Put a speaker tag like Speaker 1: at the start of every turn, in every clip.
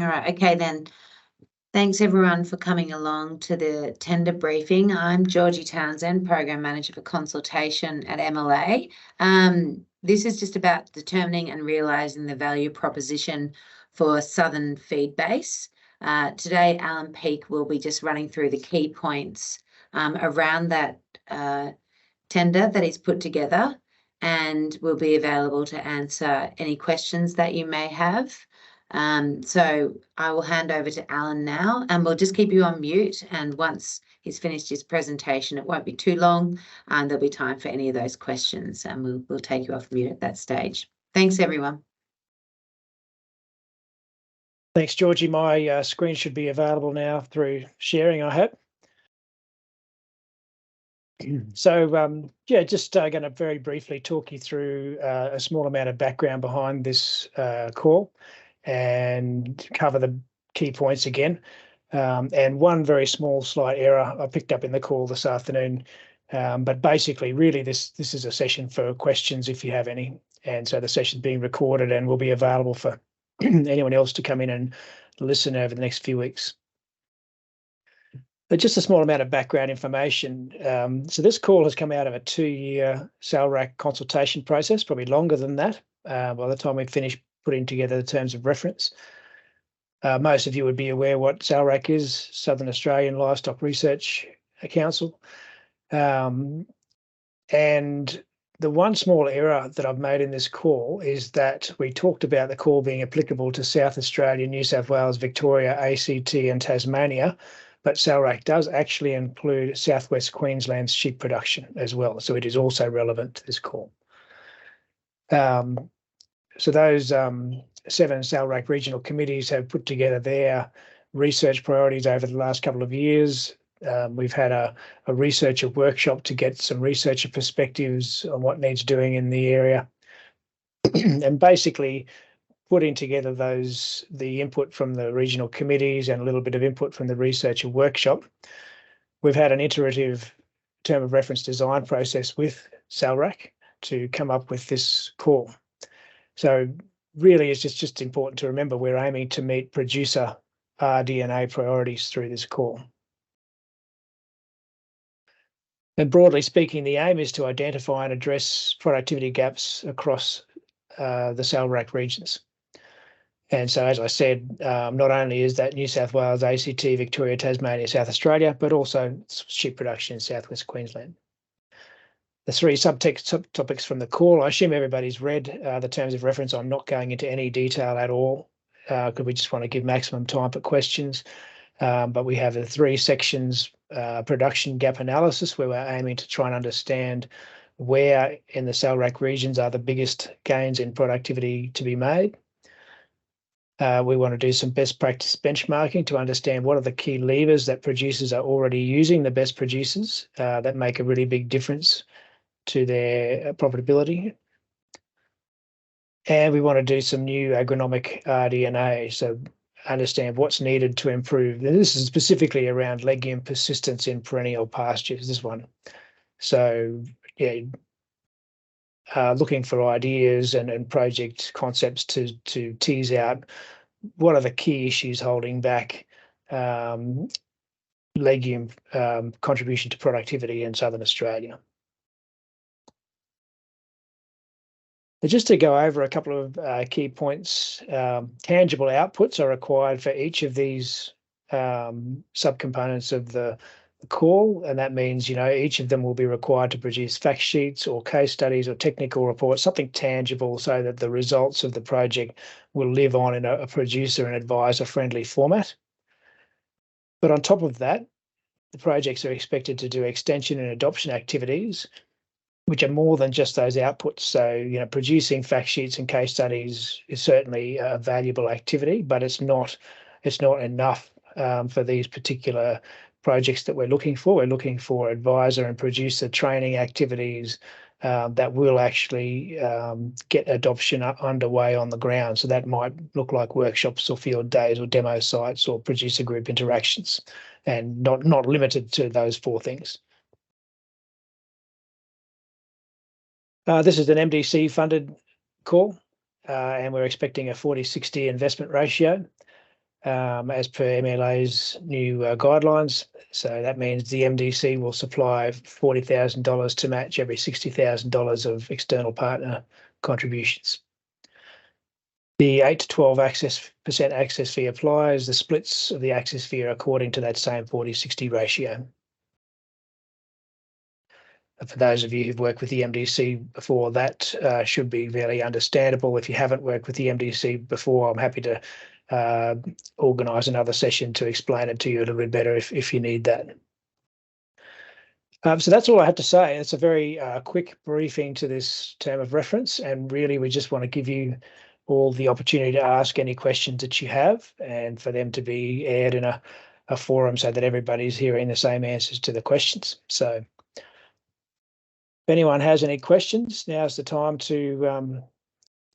Speaker 1: All right, okay then. Thanks everyone for coming along to the tender briefing. I'm Georgie Townsend, Program Manager for Consultation at MLA. This is just about determining and realising the value proposition for Southern Feedbase. Today, Alan Peake will be just running through the key points around that tender that he's put together, and will be available to answer any questions that you may have. So I will hand over to Alan now, and we'll just keep you on mute. And once he's finished his presentation, it won't be too long, and there'll be time for any of those questions, and we'll take you off mute at that stage. Thanks, everyone.
Speaker 2: Thanks, Georgie. My screen should be available now through sharing, I hope. So, yeah, just going to very briefly talk you through a small amount of background behind this call and cover the key points again. And one very small slight error I picked up in the call this afternoon. But basically, really, this is a session for questions if you have any. And so the session's being recorded and will be available for anyone else to come in and listen over the next few weeks. But just a small amount of background information. So this call has come out of a 2-year SALRAC consultation process, probably longer than that, by the time we finish putting together the terms of reference. Most of you would be aware what SALRAC is, Southern Australian Livestock Research Council. And the one small error that I've made in this call is that we talked about the call being applicable to South Australia, New South Wales, Victoria, ACT and Tasmania, but SALRAC does actually include Southwest Queensland's sheep production as well, so it is also relevant to this call. So those 7 SALRAC regional committees have put together their research priorities over the last couple of years. We've had a researcher workshop to get some researcher perspectives on what needs doing in the area. And basically putting together the input from the regional committees and a little bit of input from the researcher workshop, we've had an iterative term of reference design process with SALRAC to come up with this call. So really it's just important to remember we're aiming to meet producer RD&A priorities through this call. And broadly speaking, the aim is to identify and address productivity gaps across the SALRAC regions. And so, as I said, not only is that New South Wales, ACT, Victoria, Tasmania, South Australia, but also sheep production in Southwest Queensland. The 3 subtopics from the call, I assume everybody's read the terms of reference. I'm not going into any detail at all because we just want to give maximum time for questions. But we have the 3 sections, production gap analysis, where we're aiming to try and understand where in the SALRAC regions are the biggest gains in productivity to be made. We want to do some best practice benchmarking to understand what are the key levers that producers are already using, the best producers that make a really big difference to their profitability. And we want to do some new agronomic RD&A, so understand what's needed to improve. And this is specifically around legume persistence in perennial pastures, this one. So, yeah, looking for ideas and project concepts to tease out what are the key issues holding back legume contribution to productivity in Southern Australia. But just to go over a couple of key points, tangible outputs are required for each of these subcomponents of the call, and that means, you know, each of them will be required to produce fact sheets or case studies or technical reports, something tangible so that the results of the project will live on in a producer and advisor friendly format. But on top of that, the projects are expected to do extension and adoption activities, which are more than just those outputs. So, you know, producing fact sheets and case studies is certainly a valuable activity, but it's not enough for these particular projects that we're looking for. We're looking for advisor and producer training activities that will actually get adoption underway on the ground. So that might look like workshops or field days or demo sites or producer group interactions, and not limited to those 4 things. This is an MDC funded call, and we're expecting a 40-60 investment ratio. as per MLA's new guidelines. So that means the MDC will supply $40,000 to match every $60,000 of external partner contributions. The 8 to 12% access fee applies. The splits of the access fee are according to that same 40-60 ratio. For those of you who've worked with the MDC before, that should be fairly understandable. If you haven't worked with the MDC before, I'm happy to organise another session to explain it to you a little bit better if you need that. So that's all I had to say. It's a very quick briefing to this term of reference, and really we just want to give you all the opportunity to ask any questions that you have and for them to be aired in a forum so that everybody's hearing the same answers to the questions. So if anyone has any questions, now's the time to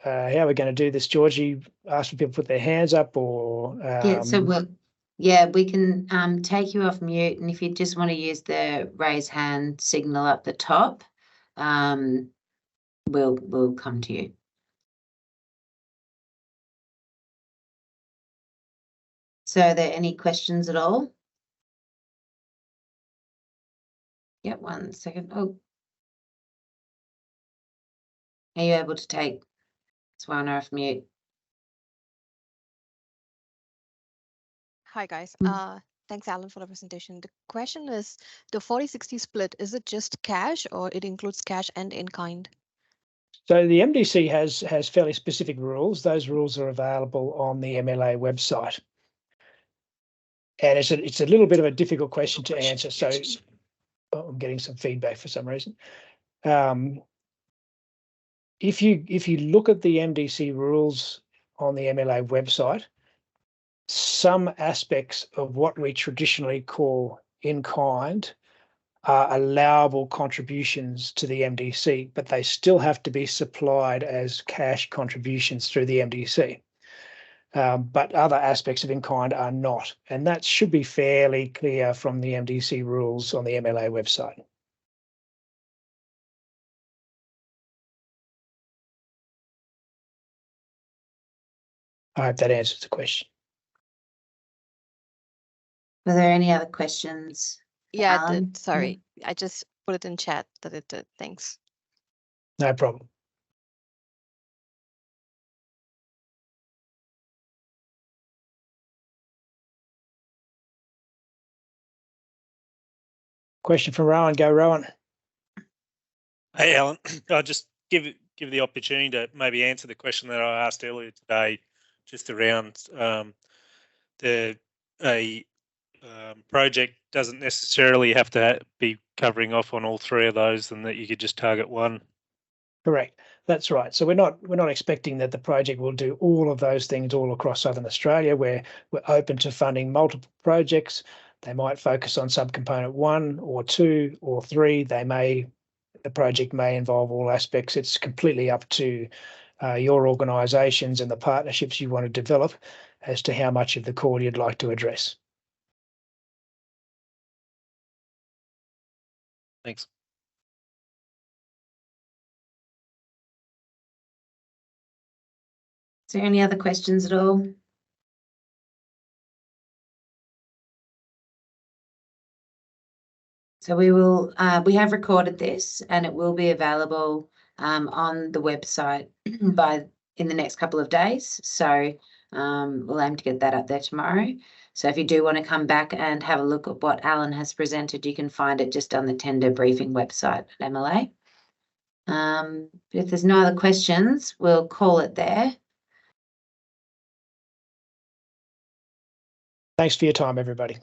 Speaker 2: how we're going to do this. Georgie, ask for people to put their hands up, or
Speaker 1: we can take you off mute, and if you just want to use the raise hand signal up the top, we'll come to you. So are there any questions at all? Yep, 1 second. Oh, are you able to take Swana off mute?
Speaker 3: Hi, guys. Thanks, Alan, for the presentation. The question is, the 40-60 split, is it just cash or it includes cash and in-kind?
Speaker 2: So the MDC has fairly specific rules. Those rules are available on the MLA website. And it's a little bit of a difficult question to answer. So I'm getting some feedback for some reason. If you look at the MDC rules on the MLA website, some aspects of what we traditionally call in-kind are allowable contributions to the MDC, but they still have to be supplied as cash contributions through the MDC. But other aspects of in-kind are not, and that should be fairly clear from the MDC rules on the MLA website. I hope that answers the question.
Speaker 1: Were there any other questions?
Speaker 3: Yeah,
Speaker 1: Alan?
Speaker 3: it did. Sorry, I just put it in chat that it did. Thanks.
Speaker 2: No problem. Question from Rowan. Go, Rowan.
Speaker 4: Hey, Alan. I'll just give the opportunity to maybe answer the question that I asked earlier today, just around a project doesn't necessarily have to be covering off on all three of those, and that you could just target one.
Speaker 2: Correct. That's right. So we're not expecting that the project will do all of those things all across Southern Australia. We're open to funding multiple projects. They might focus on subcomponent 1 or 2 or 3. The project may involve all aspects. It's completely up to your organisations and the partnerships you want to develop as to how much of the call you'd like to address.
Speaker 4: Thanks.
Speaker 1: Is there any other questions at all? So we have recorded this, and it will be available on the website in the next couple of days. So we'll aim to get that up there tomorrow. So if you do want to come back and have a look at what Alan has presented, you can find it just on the tender briefing website at MLA. If there's no other questions, we'll call it there.
Speaker 2: Thanks for your time, everybody.